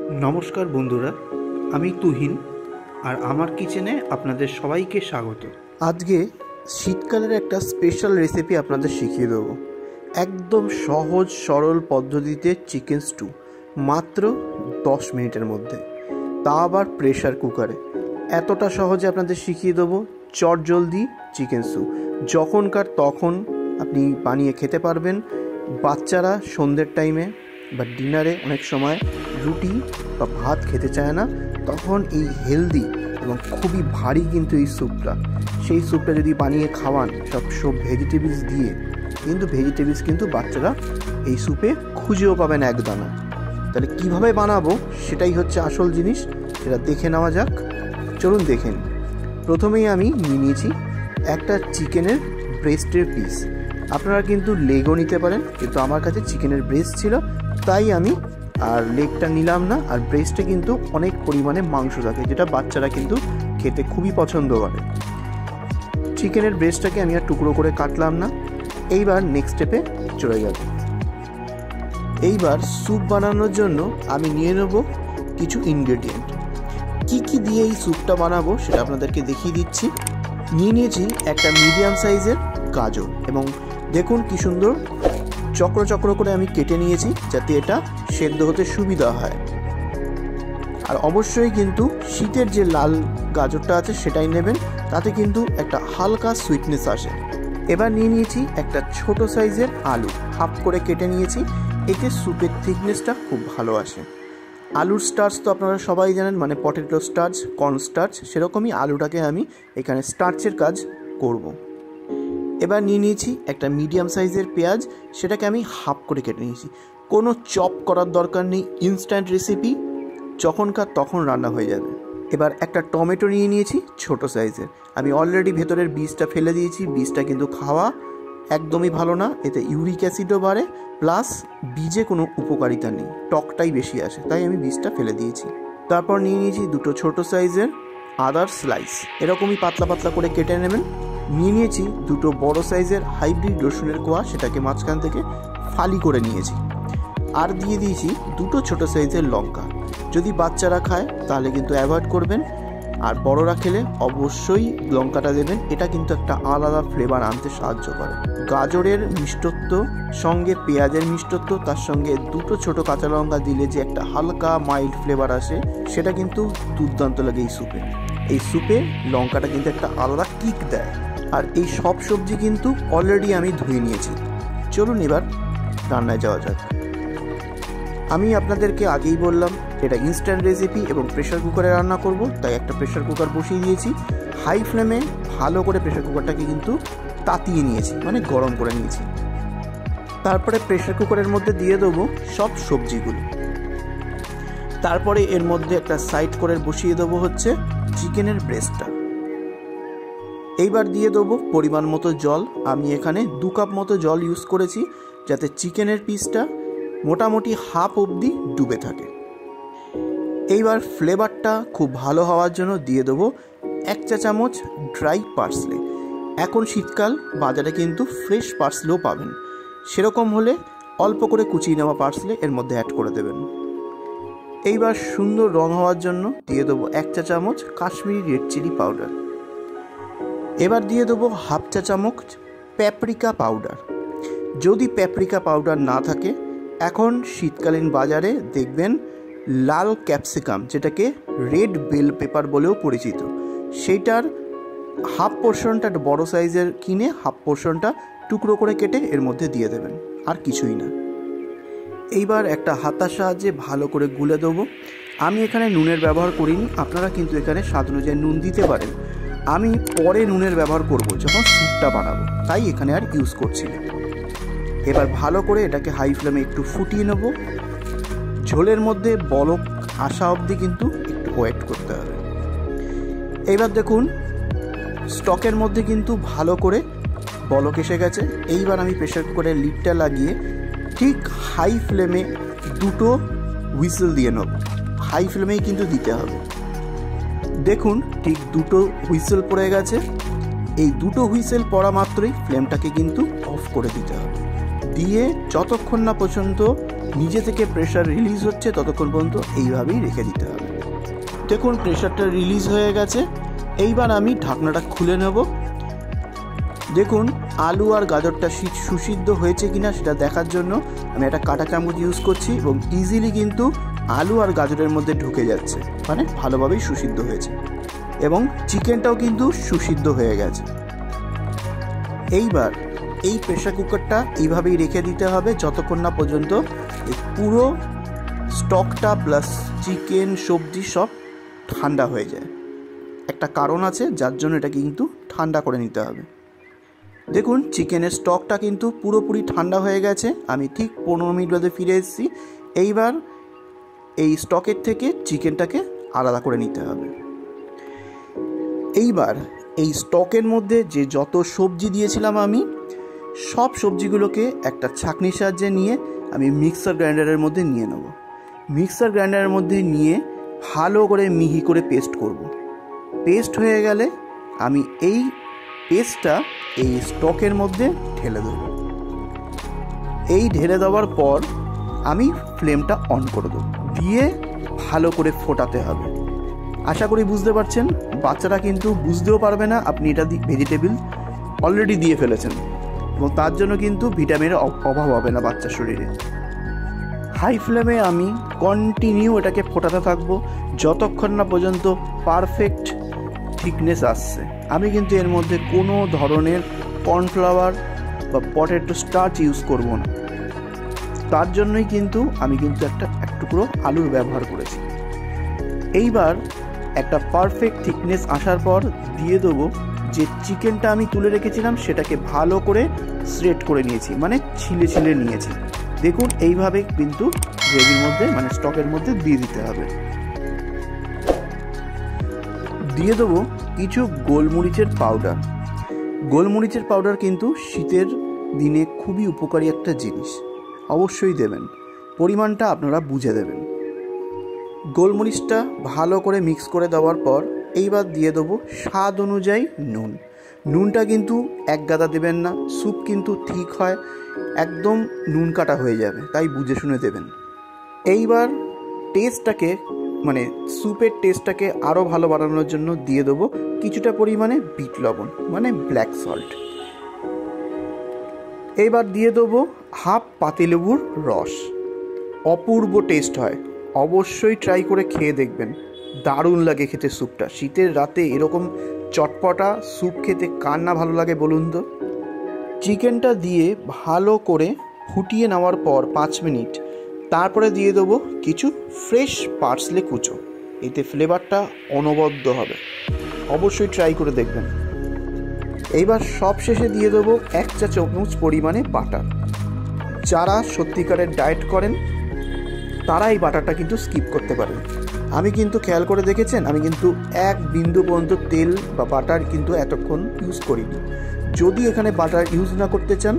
নমস্কার বন্ধুরা, আমি তুহিন আর আমার কিচেনে আপনাদের সবাইকে স্বাগত। আজকে শীতকালের একটা স্পেশাল রেসিপি আপনাদের শিখিয়ে দেবো। একদম সহজ সরল পদ্ধতিতে চিকেন স্টু, মাত্র 10 মিনিটের মধ্যে, তা আবার প্রেশার কুকারে। এতটা সহজে আপনাদের শিখিয়ে দেবো চটজলদি চিকেন স্টু, যখনকার তখন আপনি বানিয়ে খেতে পারবেন। বাচ্চারা সন্ধ্যের টাইমে বা ডিনারে অনেক সময় রুটি বা ভাত খেতে চায় না, তখন এই হেলদি এবং খুবই ভারী কিন্তু এই স্যুপটা, সেই স্যুপটা যদি বানিয়ে খাওয়ান সব ভেজিটেবলস দিয়ে, কিন্তু ভেজিটেবলস কিন্তু বাচ্চারা এই স্যুপে খুঁজেও পাবেন এক দানা। তাহলে কীভাবে বানাবো সেটাই হচ্ছে আসল জিনিস, সেটা দেখে নেওয়া যাক। চলুন দেখে নিই। প্রথমেই আমি নিয়ে নিয়েছি একটা চিকেনের ব্রেস্টের পিস। আপনারা কিন্তু লেগও নিতে পারেন, কিন্তু আমার কাছে চিকেনের ব্রেস্ট ছিল তাই আমি আর লেগটা নিলাম না। আর ব্রেস্টে কিন্তু অনেক পরিমাণে মাংস থাকে, যেটা বাচ্চারা কিন্তু খেতে খুবই পছন্দ করে। চিকেনের ব্রেস্টটাকে আমি আর টুকরো করে কাটলাম না। এইবার নেক্সট স্টেপে চলে যাব। এইবার স্যুপ বানানোর জন্য আমি নিয়ে নেব কিছু ইনগ্রেডিয়েন্ট। কি দিয়ে এই স্যুপটা বানাবো সেটা আপনাদেরকে দেখিয়ে দিচ্ছি। নিয়েছি একটা মিডিয়াম সাইজের গাজর, এবং দেখুন কি সুন্দর চক্র চক্র করে আমি কেটে নিয়েছি, যাতে এটা সেদ্ধ হতে সুবিধা হয়। আর অবশ্যই কিন্তু শীতের যে লাল গাজরটা আছে সেটাই নেবেন, তাতে কিন্তু একটা হালকা সুইটনেস আসে। এবার নিয়ে নিয়েছি একটা ছোট সাইজের আলু, হাফ করে কেটে নিয়েছি, এতে স্যুপের থিকনেসটা খুব ভালো আসে। আলুর স্টার্চ তো আপনারা সবাই জানেন, মানে পটেটো স্টার্চ, কর্ন স্টার্চ, সেরকমই আলুটাকে আমি এখানে স্টার্চের কাজ করব। এবার নিয়ে নিয়েছি একটা মিডিয়াম সাইজের পেঁয়াজ, সেটাকে আমি হাফ করে কেটে নিয়েছি। কোনো চপ করার দরকার নেই, ইনস্ট্যান্ট রেসিপি, যখনকার তখন রান্না হয়ে যাবে। এবার একটা টমেটো নিয়ে নিয়েছি ছোট সাইজের। আমি অলরেডি ভেতরের বীজটা ফেলে দিয়েছি। বীজটা কিন্তু খাওয়া একদমই ভালো না, এতে ইউরিক অ্যাসিডও বাড়ে, প্লাস বীজে কোনো উপকারিতা নেই, টকটাই বেশি আসে, তাই আমি বীজটা ফেলে দিয়েছি। তারপর নিয়ে নিয়েছি দুটো ছোট সাইজের আদার স্লাইস, এরকমই পাতলা পাতলা করে কেটে নেবেন। নিয়ে নিয়েছি দুটো বড় সাইজের হাইব্রিড রসুনের কোয়া, সেটাকে মাঝখান থেকে ফালি করে নিয়েছি। আর দিয়ে দিয়েছি দুটো ছোট সাইজের লঙ্কা। যদি বাচ্চারা খায় তাহলে কিন্তু অ্যাভয়েড করবেন, আর বড়রা খেলে অবশ্যই লঙ্কাটা দেবেন, এটা কিন্তু একটা আলাদা ফ্লেভার আনতে সাহায্য করে। গাজরের মিষ্টত্ব সঙ্গে পেঁয়াজের মিষ্টত্ব, তার সঙ্গে দুটো ছোট কাঁচা লঙ্কা দিলে যে একটা হালকা মাইল্ড ফ্লেভার আসে, সেটা কিন্তু দুর্দান্ত লাগে এই স্যুপে। এই স্যুপে লঙ্কাটা কিন্তু একটা আলাদা কিক দেয়। আর এই সব সবজি কিন্তু অলরেডি আমি ধুয়ে নিয়েছি। চলুন এবার রান্নায় যাওয়া যাক। আমি আপনাদেরকে আগেই বললাম এটা ইনস্ট্যান্ট রেসিপি এবং প্রেশার কুকারে রান্না করব, তাই একটা প্রেশার কুকার বসিয়ে দিয়েছি। হাই ফ্লেমে ভালো করে প্রেশার কুকারটাকে কিন্তু তাতিয়ে নিয়েছি, মানে গরম করে নিয়েছি। তারপরে প্রেশার কুকারের মধ্যে দিয়ে দেবো সব সবজিগুলো। তারপরে এর মধ্যে একটা সাইড করে বসিয়ে দেবো হচ্ছে চিকেনের ব্রেস্টটা। এইবার দিয়ে দেবো পরিমাণ মতো জল। আমি এখানে 2 কাপ মতো জল ইউজ করেছি, যাতে চিকেনের পিসটা মোটামুটি হাফ অবধি ডুবে থাকে। এইবার ফ্লেভারটা খুব ভালো হওয়ার জন্য দিয়ে দেবো 1 চা চামচ ড্রাই পার্সলে। এখন শীতকাল, বাজারে কিন্তু ফ্রেশ পার্সলেও পাবেন, সেরকম হলে অল্প করে কুচিয়ে নেওয়া পার্সলে এর মধ্যে অ্যাড করে দেবেন। এইবার সুন্দর রং হওয়ার জন্য দিয়ে দেবো 1 চা চামচ কাশ্মীরি রেড চিলি পাউডার। এবার দিয়ে দেবো হাফ চা চামচ প্যাপরিকা পাউডার। যদি প্যাপরিকা পাউডার না থাকে, এখন শীতকালীন বাজারে দেখবেন লাল ক্যাপসিকাম, যেটাকে রেড বেল পেপার বলেও পরিচিত, সেইটার হাফ পোর্শনটা বড় সাইজের কিনে হাফ পোর্শনটা টুকরো করে কেটে এর মধ্যে দিয়ে দেবেন, আর কিছুই না। এইবার একটা হাতার সাহায্যে ভালো করে গুলে দেবো। আমি এখানে নুনের ব্যবহার করিনি, আপনারা কিন্তু এখানে স্বাদ অনুযায়ী নুন দিতে পারেন। আমি পরে নুনের ব্যবহার করব যখন স্যুপটা বানাবো, তাই এখানে আর ইউজ করছি না। এবার ভালো করে এটাকে হাই ফ্লেমে একটু ফুটিয়ে নেব। ঝোলের মধ্যে বলক আসা অবধি কিন্তু একটু ওয়েট করতে হবে। এইবার দেখুন স্টকের মধ্যে কিন্তু ভালো করে বলক এসে গেছে। এইবার আমি প্রেশার কুকারের লিডটা লাগিয়ে ঠিক হাই ফ্লেমে 2টো হুইসেল দিয়ে নেব। হাই ফ্লেমেই কিন্তু দিতে হবে। দেখুন ঠিক 2টো হুইসেল পড়ে গেছে। এই 2টো হুইসেল পড়া মাত্রই ফ্লেমটাকে কিন্তু অফ করে দিতে হবে। দিয়ে যতক্ষণ না পর্যন্ত নিজে থেকে প্রেশার রিলিজ হচ্ছে ততক্ষণ পর্যন্ত এইভাবেই রেখে দিতে হবে। দেখুন প্রেশারটা রিলিজ হয়ে গেছে। এইবার আমি ঢাকনাটা খুলে নেব। দেখুন আলু আর গাজরটা সুসিদ্ধ হয়েছে কিনা সেটা দেখার জন্য আমি একটা কাঁটা চামচ ইউজ করছি এবং ইজিলি কিন্তু আলু আর গাজরের মধ্যে ঢুকে যাচ্ছে, মানে ভালোভাবেই সুসিদ্ধ হয়েছে এবং চিকেনটাও কিন্তু সুসিদ্ধ হয়ে গেছে। এইবার এই প্রেশার কুকারটা এইভাবেই রেখে দিতে হবে যতক্ষণ না পর্যন্ত এই পুরো স্টকটা প্লাস চিকেন সবজি সব ঠান্ডা হয়ে যায়। একটা কারণ আছে যার জন্য এটা কিন্তু ঠান্ডা করে নিতে হবে। দেখুন চিকেনের স্টকটা কিন্তু পুরোপুরি ঠান্ডা হয়ে গেছে। আমি ঠিক 15 মিনিট বাদে ফিরে এসেছি। এইবার এই স্টকের থেকে চিকেনটাকে আলাদা করে নিতে হবে। এইবার এই স্টকের মধ্যে যে যত সবজি দিয়েছিলাম আমি সব সবজিগুলোকে একটা ছাঁকনির সাহায্যে নিয়ে আমি মিক্সার গ্রাইন্ডারের মধ্যে নিয়ে নেব। মিক্সার গ্রাইন্ডারের মধ্যে নিয়ে ভালো করে মিহি করে পেস্ট করব। পেস্ট হয়ে গেলে আমি এই পেস্টটা এই স্টকের মধ্যে ঢেলে দেব। এই ঢেলে দেওয়ার পর আমি ফ্লেমটা অন করে দেব, দিয়ে ভালো করে ফোটাতে হবে। আশা করি বুঝতে পারছেন, বাচ্চারা কিন্তু বুঝতেও পারবে না আপনি এটা ভেজিটেবল অলরেডি দিয়ে ফেলেছেন এবং তার জন্য কিন্তু ভিটামিনের অভাব হবে না বাচ্চার শরীরে। হাই ফ্লেমে আমি কন্টিনিউ এটাকে ফোটাতে থাকবো যতক্ষণ না পর্যন্ত পারফেক্ট থিকনেস আসছে। আমি কিন্তু এর মধ্যে কোনো ধরনের কর্নফ্লাওয়ার বা পটেটো স্টার্চ ইউজ করব না, তার জন্যই কিন্তু আমি কিন্তু এক টুকরো আলুর ব্যবহার করেছি। এইবার একটা পারফেক্ট থিকনেস আসার পর দিয়ে দেবো যে চিকেনটা আমি তুলে রেখেছিলাম সেটাকে ভালো করে শ্রেড করে নিয়েছি, মানে ছিলে ছিলে নিয়েছি। দেখুন এইভাবে কিন্তু গ্রেভির মধ্যে মানে স্টকের মধ্যে দিয়ে দিতে হবে। দিয়ে দেবো কিছু গোলমরিচের পাউডার। গোলমরিচের পাউডার কিন্তু শীতের দিনে খুবই উপকারী একটা জিনিস, অবশ্যই দেবেন। পরিমাণটা আপনারা বুঝে দেবেন। গোলমরিচটা ভালো করে মিক্স করে দেওয়ার পর এইবার দিয়ে দেবো স্বাদ অনুযায়ী নুন। নুনটা কিন্তু এক গাদা দেবেন না, স্যুপ কিন্তু ঠিক হয় একদম নুন কাটা হয়ে যাবে, তাই বুঝে শুনে দেবেন। এইবার টেস্টটাকে মানে স্যুপের টেস্টটাকে আরও ভালো বাড়ানোর জন্য দিয়ে দেবো কিছুটা পরিমাণে বিট লবণ মানে ব্ল্যাক সল্ট। এইবার দিয়ে দেবো হাফ পাতিলেবুর রস। অপূর্ব টেস্ট হয়, অবশ্যই ট্রাই করে খেয়ে দেখবেন। দারুণ লাগে খেতে স্যুপটা। শীতের রাতে এরকম চটপটা স্যুপ খেতে কার না ভালো লাগে বলুন তো। চিকেনটা দিয়ে ভালো করে ফুটিয়ে নেওয়ার পর 5 মিনিট তারপরে দিয়ে দেবো কিছু ফ্রেশ পার্সলে কুচো। এতে ফ্লেভারটা অনবদ্য হবে, অবশ্যই ট্রাই করে দেখবেন। এইবার সব শেষে দিয়ে দেবো 1 চা চামচ পরিমাণে বাটার। যারা সত্যিকারের ডায়েট করেন তারা এই বাটারটা কিন্তু স্কিপ করতে পারেন। আমি কিন্তু খেয়াল করে দেখেছেন আমি কিন্তু 1 বিন্দু পর্যন্ত তেল বা বাটার কিন্তু এতক্ষণ ইউজ করিনি। যদি এখানে বাটার ইউজ না করতে চান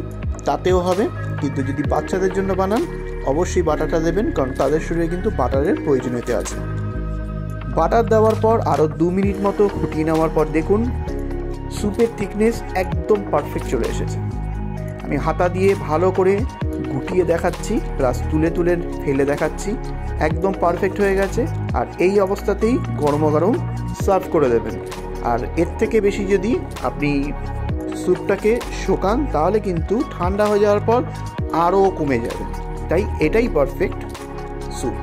তাতেও হবে, কিন্তু যদি বাচ্চাদের জন্য বানান অবশ্যই বাটারটা দেবেন, কারণ তাদের শরীরে কিন্তু বাটারের প্রয়োজনীয়তা আছে। বাটার দেওয়ার পর আরও 2 মিনিট মতো ফুটিয়ে নেওয়ার পর দেখুন স্যুপের থিকনেস একদম পারফেক্ট চলে এসেছে। আমি হাতা দিয়ে ভালো করে গুটিয়ে দেখাচ্ছি, প্লাস তুলে তুলে ফেলে দেখাচ্ছি, একদম পারফেক্ট হয়ে গেছে। আর এই অবস্থাতেই গরম গরম সার্ভ করে দেবেন। আর এর থেকে বেশি যদি আপনি স্যুপটাকে শোকান তাহলে কিন্তু ঠান্ডা হয়ে যাওয়ার পর আরও কমে যাবে, তাই এটাই পারফেক্ট স্যুপ।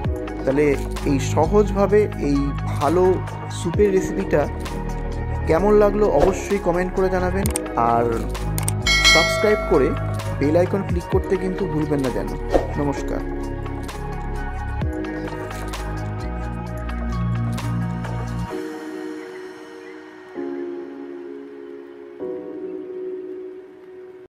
তাহলে এই সহজভাবে এই ভালো স্যুপের রেসিপিটা কেমন লাগলো অবশ্যই কমেন্ট করে জানাবেন। আর সাবস্ক্রাইব করে বেল আইকন ক্লিক করতে কিন্তু ভুলবেন না যেন। নমস্কার।